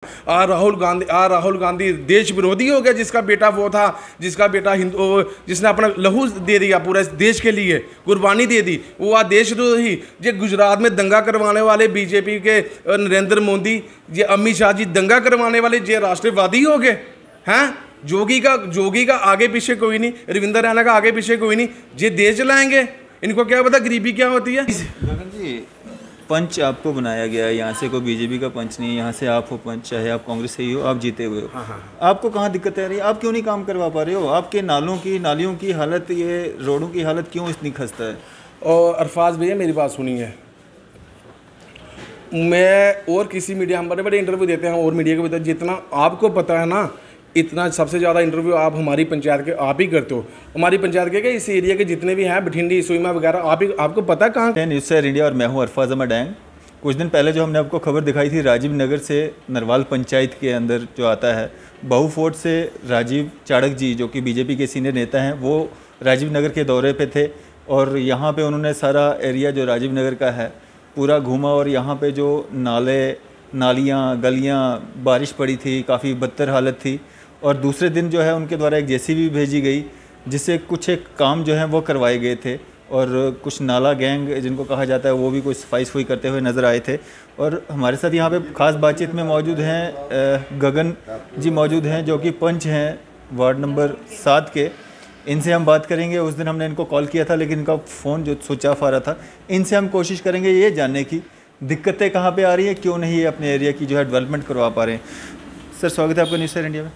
राहुल गांधी देश विरोधी हो गया, जिसका बेटा वो था, जिसका बेटा हिंदू, जिसने अपना लहू दे दिया पूरा इस देश के लिए, कुर्बानी दे दी, वो आज देशद्रोही। जो गुजरात में दंगा करवाने वाले बीजेपी के नरेंद्र मोदी, ये अमित शाह जी दंगा करवाने वाले, ये राष्ट्रवादी हो गए हैं। जोगी का आगे पीछे कोई नहीं, रविंदर रैना का आगे पीछे कोई नहीं, ये देश चलाएंगे। इनको क्या पता गरीबी क्या होती है। गगन जी, पंच आपको बनाया गया है, यहाँ से कोई बीजेपी का पंच नहीं, यहाँ से आप हो पंच, चाहे आप कांग्रेस से ही हो, आप जीते हुए हो। हाँ। आपको कहाँ दिक्कत आ रही है? आप क्यों नहीं काम करवा पा रहे हो? आपके नालियों की हालत, ये रोडों की हालत क्यों इतनी खस्ता है? और अरफाज भैया मेरी बात सुनिए, मैं और किसी मीडिया, हम बड़े बड़े इंटरव्यू देते हैं और मीडिया को बताते, जितना आपको पता है ना, इतना सबसे ज़्यादा इंटरव्यू आप हमारी पंचायत के आप ही करते हो। हमारी पंचायत के इस एरिया के जितने भी हैं, बठिंडी, सुईमा वगैरह, आपको पता है कहाँ। न्यूज़ शेयर इंडिया और मैं हूँ अरफाज अहमद डैंग। कुछ दिन पहले जो हमने आपको खबर दिखाई थी, राजीव नगर से नरवाल पंचायत के अंदर जो आता है, बहू फोर्ट से राजीव चाड़क जी, जो कि बीजेपी के सीनियर नेता हैं, वो राजीव नगर के दौरे पे थे और यहाँ पे उन्होंने सारा एरिया जो राजीव नगर का है पूरा घूमा। और यहाँ पे जो नालियाँ, गलियाँ, बारिश पड़ी थी, काफ़ी बदतर हालत थी। और दूसरे दिन जो है उनके द्वारा एक जेसीबी भेजी गई, जिससे कुछ एक काम जो है वो करवाए गए थे। और कुछ नाला गैंग जिनको कहा जाता है, वो भी कुछ सफाई करते हुए नज़र आए थे। और हमारे साथ यहाँ पे ख़ास बातचीत में मौजूद हैं गगन जी मौजूद हैं, जो कि पंच हैं वार्ड नंबर 7 के। इनसे हम बात करेंगे। उस दिन हमने इनको कॉल किया था, लेकिन इनका फ़ोन जो स्विच ऑफ आ रहा था। इनसे हम कोशिश करेंगे ये जानने की दिक्कतें कहाँ पर आ रही हैं, क्यों नहीं ये अपने एरिया की जो है डेवलपमेंट करवा पा रहे हैं। सर, स्वागत है आपका न्यूज़ शेयर इंडिया में।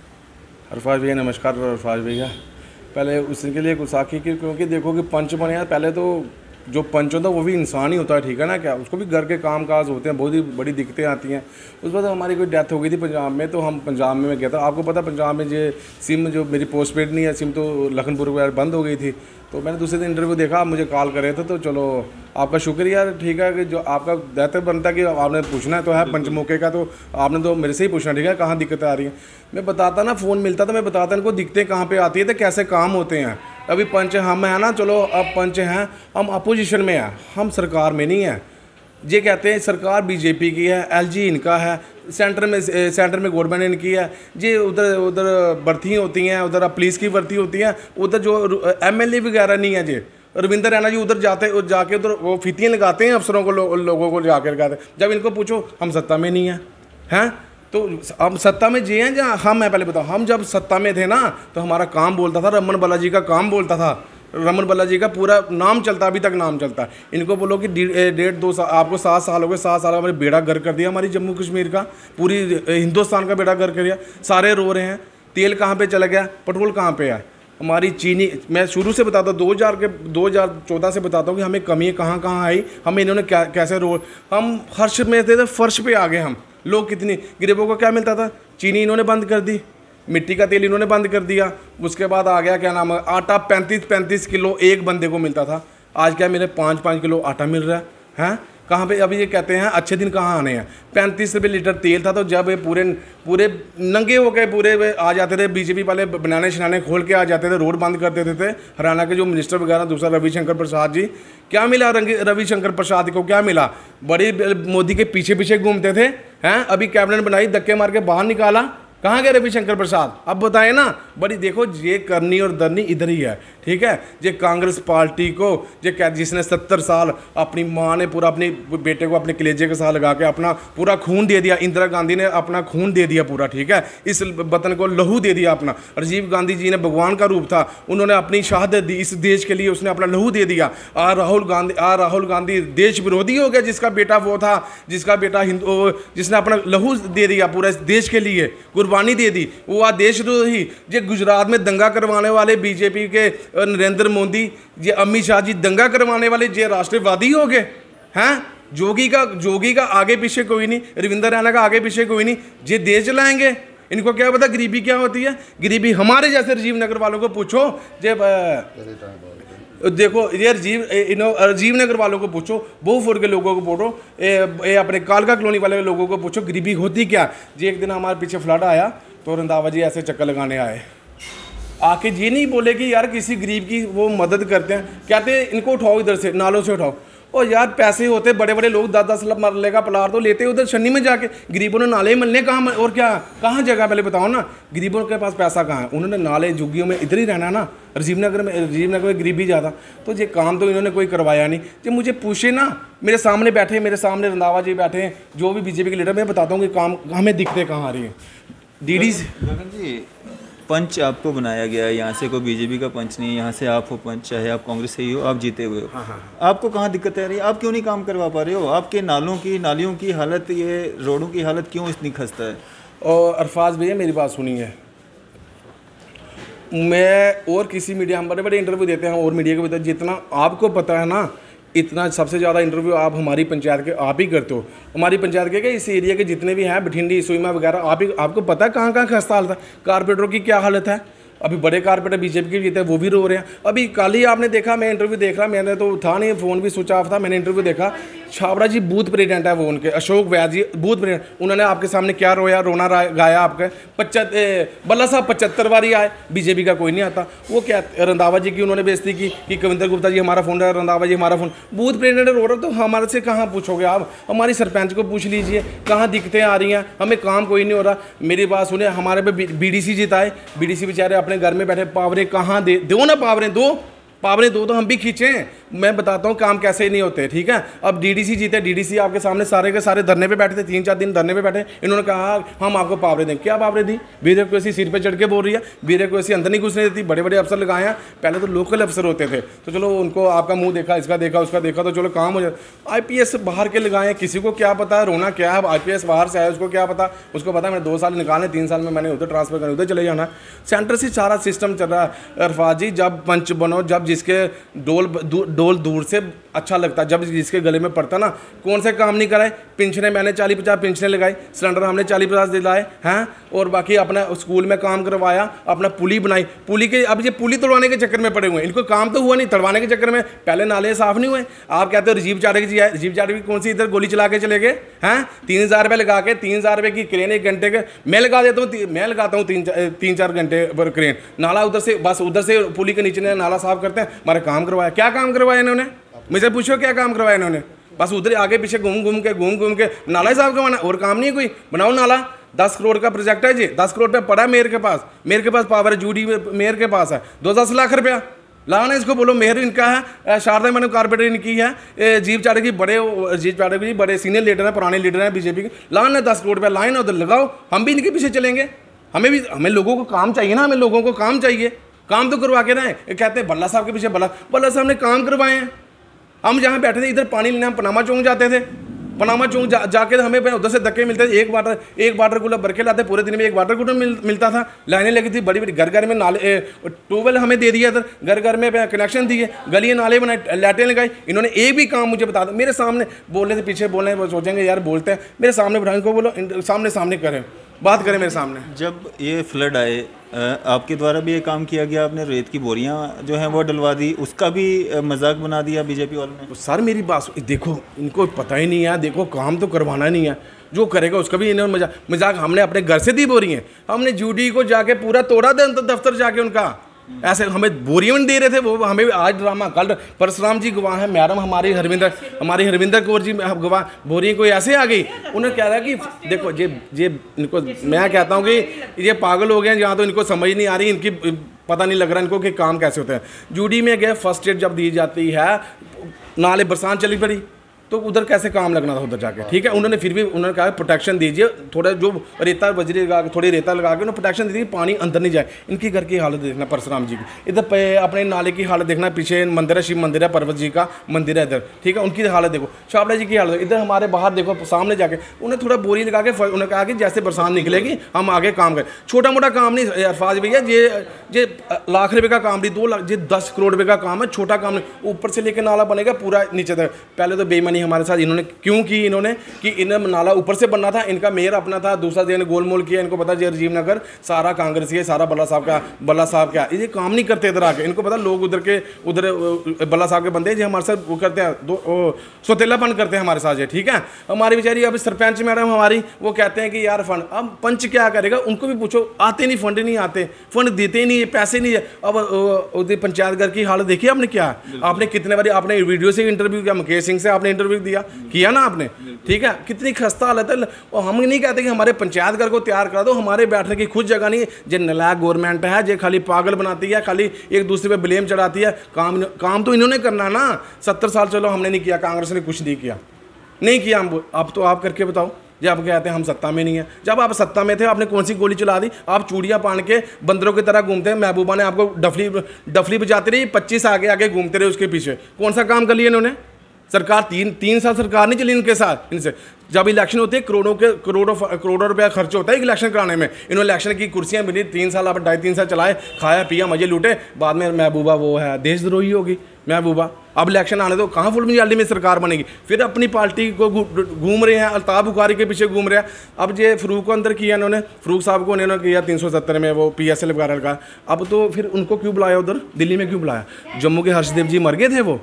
अरफाज भैया नमस्कार। अरफाज भैया, पहले उसके लिए गुस्साखी की, क्योंकि देखो कि पंच बने हैं, पहले तो जो पंच होता है वो भी इंसान ही होता है, ठीक है ना। क्या उसको भी घर के काम काज होते हैं, बहुत ही बड़ी दिक्कतें आती हैं। उस बाद हमारी कोई डेथ हो गई थी पंजाब में, तो हम पंजाब में मैं गया था। आपको पता पंजाब में जो सिम, जो मेरी पोस्ट पेड नहीं है सिम, तो लखनपुर वगैरह बंद हो गई थी। तो मैंने दूसरे दिन इंटरव्यू देखा, आप मुझे कॉल कर रहे थे, तो चलो आपका शुक्रिया, ठीक है, कि जो आपका दायित्व बनता है कि आपने पूछना है तो है पंच मौके का, तो आपने तो मेरे से ही पूछना, ठीक है, कहाँ दिक्कतें आ रही हैं। मैं बताता ना, फ़ोन मिलता तो मैं बताता इनको दिक्कतें कहाँ पे आती है, तो कैसे काम होते हैं। अभी पंच हम हैं ना, चलो अब पंच हैं, हम अपोजिशन में हैं, हम सरकार में नहीं हैं। ये कहते हैं सरकार बीजेपी की है, एलजी इनका है, सेंटर में गवर्नमेंट इनकी है। ये उधर भर्ती होती हैं, उधर पुलिस की भर्ती होती हैं, उधर जो एमएलए वगैरह नहीं है। ये रविंदर रैना जी उधर जाके उधर वो फीतियाँ लगाते हैं अफसरों को, लोगों को जाके लगाते हैं। जब इनको पूछो हम सत्ता में नहीं हैं, तो हम सत्ता में जी हैं जहाँ हम हैं। पहले बताओ, हम जब सत्ता में थे ना, तो हमारा काम बोलता था, रमन बालाजी का काम बोलता था, रमन बालाजी का पूरा नाम चलता, अभी तक नाम चलता है। इनको बोलो कि 1.5-2 साल, आपको 7 साल हो गए, 7 साल हमारे बेड़ा गर्क कर दिया, हमारी जम्मू कश्मीर का, पूरी हिंदुस्तान का बेड़ा गर्क कर दिया। सारे रो रहे हैं, तेल कहाँ पे चला गया, पेट्रोल कहाँ पे है, हमारी चीनी। मैं शुरू से बताता हूँ, 2014 से बताता हूँ कि हमें कमी कहाँ कहाँ आई, हमें इन्होंने कैसे हम हर्ष में थे तो फर्श पे आ गए हम लोग। कितनी गरीबों को क्या मिलता था, चीनी इन्होंने बंद कर दी, मिट्टी का तेल इन्होंने बंद कर दिया। उसके बाद आ गया क्या नाम है, आटा 35 किलो एक बंदे को मिलता था, आज क्या मेरे 5 किलो आटा मिल रहा है। कहाँ पे अभी ये कहते हैं अच्छे दिन कहाँ आने हैं। 35 रुपये लीटर तेल था, तो जब ये पूरे नंगे हो गए, पूरे आ जाते थे बीजेपी वाले, बनाने शनाने खोल के आ जाते थे, रोड बंद कर देते थे। हरियाणा के जो मिनिस्टर वगैरह, दूसरा रविशंकर प्रसाद जी, क्या मिला रविशंकर प्रसाद को, क्या मिला, बड़ी मोदी के पीछे पीछे घूमते थे हैं। अभी कैबिनेट बनाई, धक्के मार के बाहर निकाला, कहाँ गए रविशंकर प्रसाद, अब बताए ना। बड़ी देखो, ये करनी और दरनी इधर ही है, ठीक है। ये कांग्रेस पार्टी को, जिसने 70 साल अपनी माँ ने पूरा अपने बेटे को अपने कलेजे के साथ लगा के अपना पूरा खून दे दिया, इंदिरा गांधी ने अपना खून दे दिया पूरा, ठीक है, इस वतन को लहू दे दिया अपना। राजीव गांधी जी ने भगवान का रूप था, उन्होंने अपनी शहादत दी इस देश के लिए, उसने अपना लहू दे दिया। राहुल गांधी देश विरोधी हो गया, जिसका बेटा वो था, जिसका बेटा हिंदू, जिसने अपना लहू दे दिया पूरा इस देश के लिए, कुर्बानी दे दी, वो आज देशद्रोही। ये गुजरात में दंगा करवाने वाले बीजेपी के नरेंद्र मोदी, ये अमित शाह जी दंगा करवाने वाले, ये राष्ट्रवादी हो गए हैं। जोगी का आगे पीछे कोई नहीं, रविंदर रैना का आगे पीछे कोई नहीं, ये देश चलाएंगे। इनको क्या पता गरीबी क्या होती है। गरीबी हमारे जैसे राजीव नगर वालों को पूछो, देखो ये राजीव नगर वालों को पूछो, बहुफुर के लोगों को पूछो, अपने कालका कॉलोनी वाले लोगों को पूछो, गरीबी होती क्या। जी एक दिन हमारे पीछे फ्लड आया, तो रंधावा जी ऐसे चक्कर लगाने आए, आके ये नहीं बोले कि यार किसी गरीब की वो मदद करते हैं, कहते हैं इनको उठाओ, इधर से नालों से उठाओ। और यार पैसे होते बड़े बड़े लोग 10-10 लाख मरले का प्लाट तो लेते उधर छन्नी में जाके, गरीबों ने नाले मलने कहाँ और क्या कहाँ जगह पहले बताओ ना, गरीबों के पास पैसा कहाँ है, उन्होंने नाले झुग्गियों में इधर ही रहना ना, राजीव नगर में गरीबी ज़्यादा, तो ये काम तो इन्होंने कोई करवाया नहीं। जो मुझे पूछे ना, मेरे सामने बैठे, मेरे सामने रंधावा जी बैठे हैं, जो भी बीजेपी के लीडर, मैं बताता हूँ कि काम हमें दिखते कहाँ आ रही है। डीडी गगन जी, पंच आपको बनाया गया है, यहाँ से कोई बीजेपी का पंच नहीं, यहाँ से आप हो पंच, चाहे आप कांग्रेस से ही हो, आप जीते हुए हो। हाँ। आपको कहाँ दिक्कत आ रही है? आप क्यों नहीं काम करवा पा रहे हो? आपके नालियों की हालत, ये रोडों की हालत क्यों इतनी खस्ता है? और अरफाज भैया मेरी बात सुनिए, मैं और किसी मीडिया, हम बड़े बड़े इंटरव्यू देते हैं और मीडिया को भी, जितना आपको पता है ना, इतना सबसे ज़्यादा इंटरव्यू आप हमारी पंचायत के आप ही करते हो। हमारी पंचायत के इस एरिया के जितने भी हैं, बठिंडी, सुईमा वगैरह, आपको पता है कहाँ कहाँ खस्ता हालत है, कारपोरेटरों की क्या हालत है। अभी बड़े कारपोरेटर बीजेपी के जीते, वो भी रो रहे हैं। अभी कल ही आपने देखा, मैं इंटरव्यू देख रहा, मैंने तो था नहीं, फ़ोन भी स्विच ऑफ था, मैंने इंटरव्यू देखा, छाबड़ा जी बूथ प्रेसिडेंट है वो उनके, अशोक वैद जी बूथ प्रेसिडेंट, उन्होंने आपके सामने क्या रोना गाया आपके, बल्ला साहब 75 बारी आए, बीजेपी का कोई नहीं आता। वो क्या रंधावा जी की उन्होंने बेइज्जती की कि कविंदर गुप्ता जी हमारा फोन है, रंधावा जी हमारा फोन, बूथ प्रेसिडेंट रो रहा, तो हमारे से कहाँ पूछोगे आप? हमारी सरपंच को पूछ लीजिए कहाँ दिक्कतें आ रही हैं, हमें काम कोई नहीं हो रहा। मेरी बात सुनिए, हमारे पे बीडीसी जिताए, बीडीसी बेचारे अपने घर में बैठे, पावरें कहाँ दो ना, पावरें दो तो हम भी खींचें। मैं बताता हूँ काम कैसे नहीं होते, ठीक है। अब डीडीसी जीते, डीडीसी आपके सामने सारे के सारे धरने पे बैठे थे, 3-4 दिन धरने पे बैठे, इन्होंने कहा हम आपको पावरें दें। क्या पावरें दी? ब्यूरोक्रेसी सिर पे चढ़ के बोल रही है, ब्यूरोक्रेसी अंदर नहीं घुसने देती, बड़े बड़े अफसर लगाए हैं। पहले तो लोकल अफसर होते थे, तो चलो उनको आपका मुँह देखा, इसका देखा, उसका देखा, तो चलो काम हो जाए। IPS बाहर के लगाए, किसी को क्या पता है रोना क्या है, IPS बाहर से आया, उसको क्या पता, उसको पता मैंने 2 साल निकालने, 3 साल में मैंने उधर ट्रांसफर करना, उधर चले जाना। सेंटर से सारा सिस्टम चल रहा है। अरफाज जी, जब पंच बनो, जब जिसके डोल दूर से अच्छा लगता है, जब जिसके गले में पड़ता ना, कौन से काम नहीं कराए। पेंशनें मैंने 40-50 पेंशनें लगाई, सिलेंडर हमने 40-50 दिलाए हैं, और बाकी अपना स्कूल में काम करवाया, अपना पुली बनाई। पुली के अब ये पुली तोड़वाने के चक्कर में पड़े हुए हैं, इनको काम तो हुआ नहीं, तोड़वाने के चक्कर में पहले नाले साफ नहीं हुए। आप कहते हो राजीव चाड़क जी आए, राजीव चाड़क जी कौन सी इधर गोली चला के चले गए हैं? 3000 रुपये लगा के, 3000 रुपये की क्रेन 1 घंटे के मैं लगा देता हूँ, मैं लगाता हूँ 3-4 घंटे पर क्रेन, नाला उधर से, बस उधर से पुली के नीचे नाला साफ करते हैं। हमारे काम करवाया, क्या काम करवाया इन्होंने? मुझे पूछो क्या काम करवाया इन्होंने? बस उधर आगे पीछे घूम घूम के नाला ही साफ करवाना, और काम नहीं है कोई। बनाओ नाला, 10 करोड़ का प्रोजेक्ट है जी, 10 करोड़ रुपया पड़ा है मेयर के पास पावर है, जूडी मेयर के पास है 10 लाख रुपया लाना। इसको बोलो मेयर इनका है, शारदा मैडम कारपोरेटर इनकी है, राजीव चाड़क जी बड़े सीनियर लीडर हैं, पुराने लीडर हैं बीजेपी के, लाना 10 करोड़ रुपया लाइन उधर लगाओ, हम भी इनके पीछे चलेंगे। हमें लोगों को काम चाहिए ना, हमें लोगों को काम चाहिए, काम तो करवा के रहे। कहते हैं बल्ला साहब के पीछे, बल्ला साहब ने काम करवाए हैं। हम जहाँ बैठे थे, इधर पानी लेने हम पनामा चौक जाते थे, पनामा चौक जाके हमें उधर से धक्के मिलते थे। एक वाटर कूलर भर के लाते, पूरे दिन में 1 वाटर कूलर मिलता था। लाइनें लगी थी बड़ी बड़ी, घर में नाले, ट्यूबवेल हमें दे दिया, इधर घर में कनेक्शन दिए, गलियाँ नाले बनाए, लाइटें लगाई। इन्होंने एक भी काम मुझे बता दो, मेरे सामने बोलने से पीछे बोलने, सोचेंगे यार बोलते हैं, मेरे सामने बिठाने को बोलो, सामने करें, बात करें मेरे सामने। जब ये फ्लड आए, आपके द्वारा भी ये काम किया गया, आपने रेत की बोरियां जो हैं वो डलवा दी, उसका भी मजाक बना दिया बीजेपी वालों ने। सर मेरी बात देखो, इनको पता ही नहीं है, देखो काम तो करवाना नहीं है, जो करेगा उसका भी इन्होंने मजाक। हमने अपने घर से दी बोरियां, हमने जूडी को जाके पूरा तोड़ा दफ्तर जाके उनका, ऐसे हमें बोरियां नहीं दे रहे थे वो, हमें आज ड्रामा। कल परशुराम जी गवाह है, मैडम हमारी हरविंदर कौर जी गवाह, बोरियां कोई ऐसे आ गई, उन्होंने कह रहा कि देखो ये इनको, मैं कहता हूँ कि ये पागल हो गए हैं, जहाँ तो इनको समझ नहीं आ रही, इनकी पता नहीं लग रहा इनको कि काम कैसे होते हैं। जूडी में गए, फर्स्ट एड जब दी जाती है, नाले बरसात चली पड़ी, तो उधर कैसे काम लगना था उधर जाके, ठीक है। उन्होंने फिर भी उन्होंने कहा प्रोटेक्शन दीजिए, थोड़ा जो रेता बजरी लगा के, थोड़ी रेता लगा के उन्होंने प्रोटेक्शन दी थी, पानी अंदर नहीं जाए। इनकी घर की हालत देखना, परशुराम जी की, इधर अपने नाले की हालत देखना, पीछे मंदिर है, शिव मंदिर है, पर्वत जी का मंदिर है इधर, ठीक है, उनकी हालत देखो। छाबड़ा जी की हालत इधर, हमारे बाहर देखो सामने जाके, उन्हें थोड़ा बोरी लगा के, उन्होंने कहा कि जैसे बरसात निकलेगी हम आगे काम करें। छोटा मोटा काम नहीं अरफाज भैया, ये लाख रुपये का काम नहीं, 2 लाख, ये 10 करोड़ रुपये का काम है, छोटा काम नहीं। ऊपर से लेकर नाला बनेगा पूरा नीचे तक। पहले तो बेईमानी हमारे साथ। इन्होंने क्यों की, इन्होंने कि इन्हें नाला ऊपर से बनना था, इनका मेयर अपना था, दूसरा जो गोलमोल किया, इनको पता जी राजीव नगर सारा कांग्रेस ही है, सारा बल्ला साहब का ये काम नहीं करते इधर आके। इनको पता लोग उधर बल्ला साहब के बंदे जो हमारे साथ वो करते हैं, सौतेलापन करते हैं हमारे साथ ये, ठीक है। हमारी बेचारी अभी सरपंच मैडम हमारी वो कहते हैं कि यार फंड, अब पंच क्या करेगा, उनको भी पूछो, आते नहीं, फंड नहीं आते, फंड देते ही नहीं है, पैसे नहीं है। अब उधर पंचायत घर की हालत देखी आपने क्या, आपने कितने बार आपने वीडियो से इंटरव्यू किया, मुकेश सिंह से आपने इंटरव्यू किया ना आपने, ठीक है, कितनी खस्ता हालत है। और हम नहीं कहते कि हमारे पंचायत घर को तैयार करा दो, हमारे बैठने की खुद जगह नहीं है। जो नलायक गवर्नमेंट है, जो खाली पागल बनाती है, खाली एक दूसरे पे ब्लेम चढ़ाती है। काम तो इन्होंने करना ना। 70 साल चलो हमने नहीं किया, कांग्रेस ने कुछ नहीं किया, हम अब तो आप करके बताओ। जब आप कहते हैं हम सत्ता में नहीं है, जब आप सत्ता में थे आपने कौन सी गोली चला दी? आप चूड़ियाँ पान के बंदरों की तरह घूमते हैं। महबूबा ने आपको डफली बजाते रही, 25 आगे आगे घूमते रहे उसके पीछे। कौन सा काम कर लिया इन्होंने? सरकार तीन साल सरकार नहीं चली इनके साथ, इनसे। जब इलेक्शन होती है करोड़ों रुपया खर्च होता है इलेक्शन कराने में। इन्होंने इलेक्शन की कुर्सियां मिली, 3 साल आप 2.5-3 साल चलाए, खाया पिया मजे लूटे, बाद में महबूबा वो है देशद्रोही होगी महबूबा। अब इलेक्शन आने दो, कहाँ फुल मजाली में सरकार बनेगी? फिर अपनी पार्टी को घूम रहे हैं, अल्ताफ बुखारी के पीछे घूम रहे हैं। अब ये फ़रूक को अंदर किया इन्होंने, फ़रूक साहब को उन्होंने किया 370 में वो PSL वगैरह का। अब तो फिर उनको क्यों बुलाया उधर दिल्ली में, क्यों बुलाया? जम्मू के हर्षदेव जी मर गए थे वो,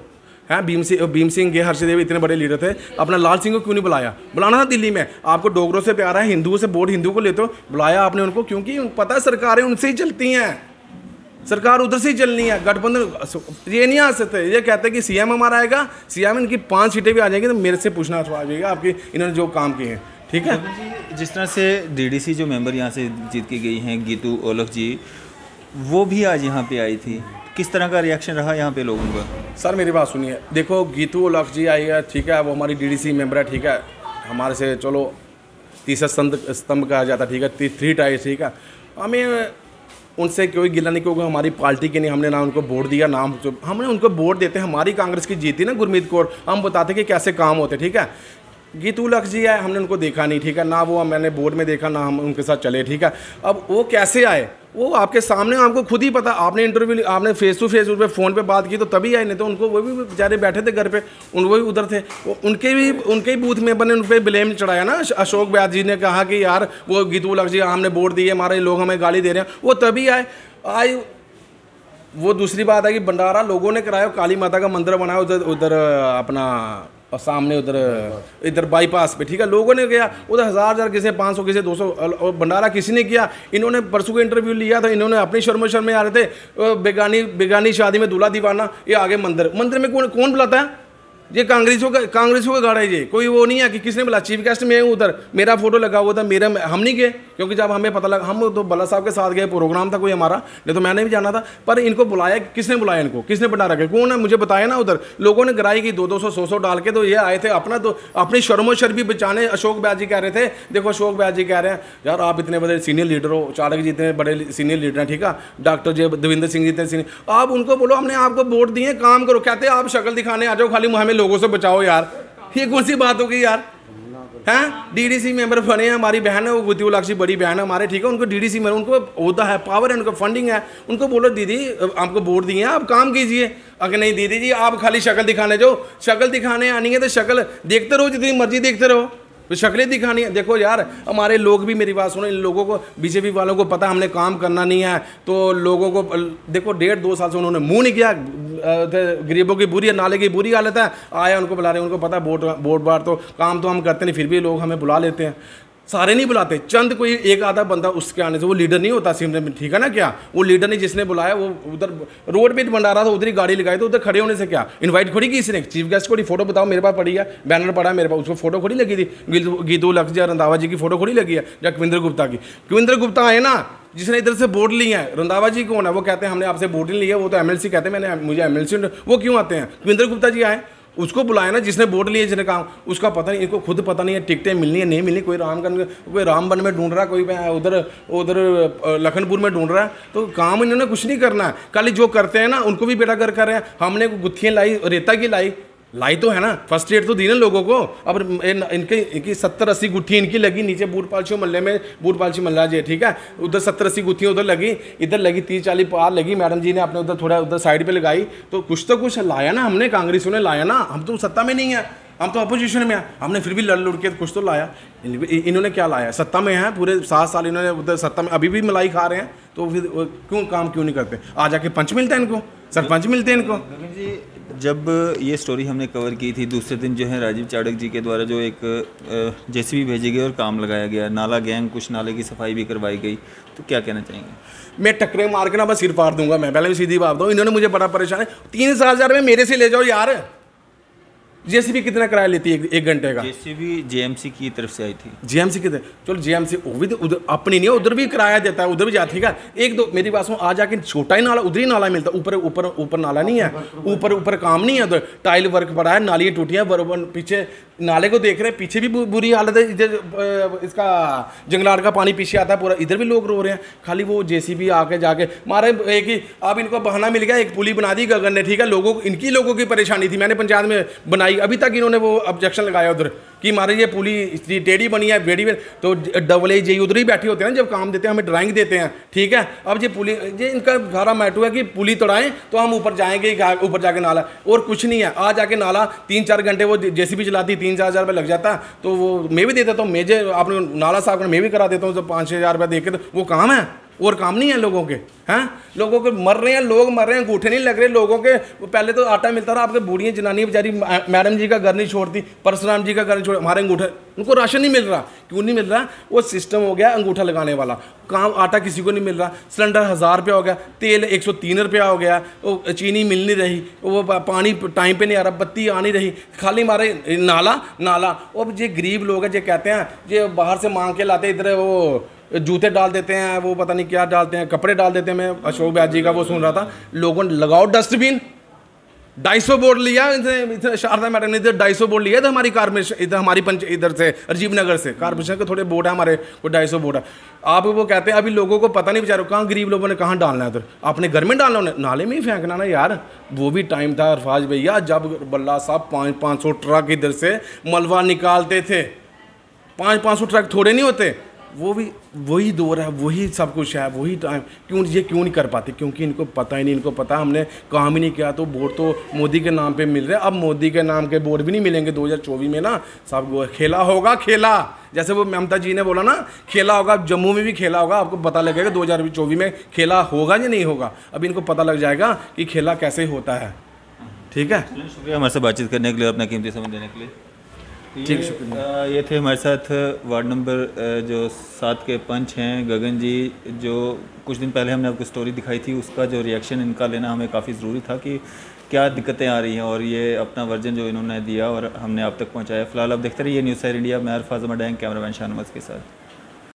हैं भीम सिंह के हर्षदेव इतने बड़े लीडर थे, अपना लाल सिंह को क्यों नहीं बुलाया? बुलाना था दिल्ली में। आपको डोगरों से प्यार है, हिंदुओं से वोट हिंदू को लेते हो, बुलाया आपने उनको, क्योंकि पता है सरकारें उनसे ही चलती हैं, सरकार उधर से ही चलनी है। गठबंधन ये नहीं आ सकते, ये कहते हैं कि CM हमारा आएगा, CM इनकी 5 सीटें भी आ जाएंगी तो मेरे से पूछना आ जाएगा आपकी इन्होंने जो काम किए हैं, ठीक है। जिस तरह से DDC जो मेंबर यहाँ से जीत के गई हैं गीतू ओलख जी, वो भी आज यहाँ पे आई थी, किस तरह का रिएक्शन रहा यहाँ पे लोगों का? सर मेरी बात सुनिए, देखो गीतू ओलख जी आई है, ठीक है, वो हमारी DDC मेंबर है, ठीक है, हमारे से चलो तीसरा स्तंभ कहा जाता है, ठीक है, 3 टाइर, ठीक है। हमें उनसे कोई गिला नहीं, क्योंकि हमारी पार्टी के नहीं, हमने ना उनको वोट दिया, ना हमने उनको वोट देते। हमारी कांग्रेस की जीती ना गुरमीत कौर, हम बताते कि कैसे काम होते, ठीक है। गीतू ओलख जी आए, हमने उनको देखा नहीं, ठीक है, ना वो मैंने बोर्ड में देखा, ना हम उनके साथ चले, ठीक है। अब वो कैसे आए, वो आपके सामने, आपको खुद ही पता, आपने इंटरव्यू, आपने फेस टू फेस उस पर फ़ोन पे बात की तो तभी आए, नहीं तो उनको वो भी बेचारे बैठे थे घर पे, वो भी उधर थे, उनके ही बूथ मेंबर ने उन पर ब्लेम चढ़ाया ना। अशोक व्यास जी ने कहा कि यार वो गीतू ओलख जी हमने वोट दिए, हमारे लोग हमें गाली दे रहे हैं, वो तभी आए। वो दूसरी बात है कि भंडारा लोगों ने कराया, काली माता का मंदिर बनाया उधर अपना और सामने इधर बाईपास पे, ठीक है, लोगों ने किया उधर 1000 किसी 500 किसी 200, और भंडारा किसी ने किया। इन्होंने परसों को इंटरव्यू लिया था, इन्होंने अपनी शर्म में आ रहे थे, बेगानी शादी में दूल्हा दीवाना, ये आगे मंदिर में कौन बुलाता है? ये कांग्रेसों का गाड़ा है ये, कोई वो नहीं है कि किसने बोला। चीफ गेस्ट में हूँ उधर, मेरा फोटो लगा हुआ था, हम नहीं गए, क्योंकि जब हमें पता लगा, हम तो बल्ला साहब के साथ गए, प्रोग्राम था कोई हमारा, नहीं तो मैंने भी जाना था। पर इनको बुलाया, किसने बुलाया इनको, किसने बना रखा, कौन है मुझे बताया ना। उधर लोगों ने गिराई की 200 100 डाल के, तो ये आए थे अपनी शर्मो शर्मी बचाने। अशोक व्यास जी कह रहे थे, देखो अशोक व्यास जी कह रहे हैं यार आप इतने बड़े सीनियर लीडर हो, चाणक जी इतने बड़े सीनियर लीडर हैं, ठीक है, डॉक्टर देवेंद्र सिंह जी इतने सीनियर, आप उनको बोलो हमने आपको वोट दिए, काम करो। कहते आप शक्ल दिखाने आ जाओ, खाली हमें लोगों से बचाओ यार, ये कौन सी बात होगी यार, हैं? DDC मेंबर बने हैं, हमारी बहन है वो गीतू ओलख जी, बड़ी बहन है हमारे, ठीक है, उनको DDC मेंबर, उनको होता है, पावर है, उनको फंडिंग है, उनको बोलो दीदी आपको वोट दिए हैं, आप काम कीजिए। अगर नहीं दीदी जी आप खाली शक्ल दिखाने जाओ, शक्ल दिखाने आनी है तो शक्ल देखते रहो, जितनी मर्जी देखते रहो, तो शक्लें दिखानी है। देखो यार हमारे लोग भी, मेरी बात सुनो, इन लोगों को BJP वालों को पता हमने काम करना नहीं है, तो लोगों को देखो 1.5-2 साल से उन्होंने मुंह नहीं किया, गरीबों की बुरी नाले की बुरी हालत है, आया उनको बुला रहे हैं, उनको पता वोट बार तो काम तो हम करते नहीं, फिर भी लोग हमें बुला लेते हैं। सारे नहीं बुलाते, चंद कोई एक आधा बंदा उसके आने से वो लीडर नहीं होता सिमरन में, ठीक है ना। क्या वो लीडर नहीं, जिसने बुलाया वो उधर रोड पे भंडारा था, उधर ही गाड़ी लगाई, तो उधर खड़े होने से क्या इनवाइट खोड़ी की इसने? चीफ गेस्ट को फोटो बताओ, मेरे पास पड़ी है, बैनर पड़ा है मेरे पास, उसको फोटो खोड़ी लगी थी, गीतू ओलख जी रंधावा जी की फोटो खोड़ी लगी है, या कविंद्र गुप्ता की। कविंद्र गुप्ता आए ना, जिसने इधर से वोट लिए हैं। रंधावा जी कौन है? वो कहते हैं हमने आपसे वोट नहीं लिया, वो तो MLC कहते हैं, मुझे MLC, वो क्यों आते हैं? कविंद्र गुप्ता जी आए, उसको बुलाया ना, जिसने वोट लिए, जिसने काम, उसका पता नहीं, इनको खुद पता नहीं है टिकटें मिलनी है नहीं मिलनी, कोई रामबन में ढूंढ रहा है, कोई उधर लखनपुर में ढूंढ रहा है, तो काम इन्होंने कुछ नहीं करना है। खाली जो करते हैं ना उनको भी बेटा कर रहे हैं। हमने गुत्थियाँ लाई, रेता की लाई तो है ना, फर्स्ट एड तो दी ना लोगों को। अब इनकी 70-80 गुत्थी इनकी लगी नीचे बूट-पालशी मोहल्ले में, बूट-पालशी मोहल्ला जी, ठीक है, उधर 70-80 गुत्थियाँ उधर लगी, इधर लगी 30-40 पार लगी, मैडम जी ने अपने उधर थोड़ा उधर साइड पे लगाई, तो कुछ लाया ना हमने, कांग्रेसियों ने लाया ना, हम तो सत्ता में नहीं है। हम तो अपोजिशन में हैं, हमने फिर भी लड़ लुड़ के कुछ तो लाया। इन्होंने क्या लाया? सत्ता में है, पूरे 7 साल इन्होंने उधर सत्ता में, अभी भी मलाई खा रहे हैं, तो फिर क्यों काम क्यों नहीं करते? आ जाके पंच मिलता है इनको, सरपंच मिलते हैं इनको। जी, जब ये स्टोरी हमने कवर की थी, दूसरे दिन जो है राजीव चाड़क जी के द्वारा जो एक जेसीबी भेजी गई और काम लगाया गया, नाला गैंग, कुछ नाले की सफाई भी करवाई गई, तो क्या कहना चाहेंगे? मैं टक्करे मार के ना बस सिर फाड़ दूंगा। मैं पहले भी सीधी बात बताऊँ, इन्होंने मुझे बड़ा परेशान है। 3,000 में मेरे से ले जाओ यार। जेसीबी कितना किराया लेती है 1 घंटे का? जेसीबी जेएमसी की तरफ से आई थी। जेएमसी कितने? चलो जेएमसी वो भी तो उधर अपनी नहीं है, उधर भी किराया देता है, उधर भी जाती है। एक दो मेरी बात सुनो, आ जाके छोटा ही नाला, उधर ही नाला मिलता है, ऊपर नाला नहीं है, ऊपर काम नहीं है उधर। टाइल वर्क पड़ा है, नालियाँ टूटी हैं, बराबर पीछे नाले को देख रहे हैं, पीछे भी बुरी हालत है। इधर इसका जंगलाट का पानी पीछे आता है पूरा, इधर भी लोग रो रहे हैं। खाली वो जेसीबी आके जाके मारे एक ही, अब इनको बहाना मिल गया, एक पुली बना दी गगन ने, ठीक है। इनकी लोगों की परेशानी थी, मैंने पंचायत में बनाई, अभी तक इन्होंने वो ऑब्जेक्शन लगाया उधर कि मारे ये पुली इतनी टेढ़ी बनी है, बेड़ी में तो AA उधर ही बैठे होते हैं जब काम देते हैं, हमें ड्राइंग देते हैं, ठीक है। अब ये पुली, ये इनका सारा मैटर है कि पुली तोड़ाएं तो हम ऊपर जाएंगे, ऊपर जाके नाला, और कुछ नहीं है। आ जाके नाला 3-4 घंटे वो जेसीबी चलाती, 3-4 रुपये लग जाता, तो वो मैं भी दे देता हूँ, मेजे आपने नाला साहब को मैं भी करा देता हूँ, तो 5-6 हज़ार रुपये दे के, तो वो काम है और काम नहीं है लोगों के, हैं। लोगों के मर रहे हैं, लोग मर रहे हैं, अंगूठे नहीं लग रहे लोगों के। पहले तो आटा मिलता था, आपके बूढ़ियाँ जनानी बेचारी मैडम जी का घर नहीं छोड़ती, परशुराम जी का घर नहीं छोड़, हमारे अंगूठे, उनको राशन नहीं मिल रहा। क्यों नहीं मिल रहा? वो सिस्टम हो गया अंगूठा लगाने वाला काम, आटा किसी को नहीं मिल रहा, सिलेंडर 1000 रुपया हो गया, तेल 103 रुपया हो गया, वो चीनी मिल नहीं रही, वो पानी टाइम पे नहीं आ रहा, बत्ती आ नहीं रही, खाली हमारे नाला। और ये गरीब लोग हैं, ये कहते हैं, ये बाहर से मांग के लाते, इधर वो जूते डाल देते हैं, वो पता नहीं क्या डालते हैं, कपड़े डाल देते हैं। मैं अशोक ब्यास जी का वो सुन रहा था, लोगों ने लगाओ डस्टबिन, 250 बोर्ड लिया इधर, शारदा मैडम ने इधर 250 बोर्ड लिया था हमारी कारपोरेशन, इधर हमारी इधर से राजीव नगर से कारपोरेशन के थोड़े बोर्ड है हमारे, वो 250 बोर्ड है। आप वो कहते हैं अभी लोगों को पता नहीं बेचारों, कहाँ गरीब लोगों ने कहाँ डालना है, उधर अपने घर में डालना, उन्हें नाले में ही फेंकना ना यार। वो भी टाइम था अरफाज भैया जब बल्ला साहब 500 ट्रक इधर से मलबा निकालते थे। 500 ट्रक थोड़े नहीं होते। वो भी वही दौर है, वही सब कुछ है, वही टाइम। क्यों नहीं कर पाते? क्योंकि इनको पता ही नहीं, इनको पता हमने काम ही नहीं किया। तो वोट तो मोदी के नाम पे मिल रहे हैं, अब मोदी के नाम के वोट भी नहीं मिलेंगे 2024 में ना। सब खेला होगा, खेला जैसे वो ममता जी ने बोला ना, खेला होगा। जम्मू में भी खेला होगा, आपको पता लगेगा 2024 में खेला होगा या नहीं होगा। अब इनको पता लग जाएगा कि खेला कैसे होता है। ठीक है, शुक्रिया हमारे साथ बातचीत करने के लिए, अपना कीमती समय देने के लिए। ठीक, शुक्रिया। ये थे हमारे साथ वार्ड नंबर जो 7 के पंच हैं गगन जी, जो कुछ दिन पहले हमने आपको स्टोरी दिखाई थी, उसका जो रिएक्शन इनका लेना हमें काफ़ी ज़रूरी था कि क्या दिक्कतें आ रही हैं, और ये अपना वर्जन जो इन्होंने दिया और हमने आप तक पहुंचाया। फिलहाल आप देखते रहिए न्यूज़ सैर इंडिया। मैं अरफाज अहमद, कैमरामैन शाहनवाज के साथ।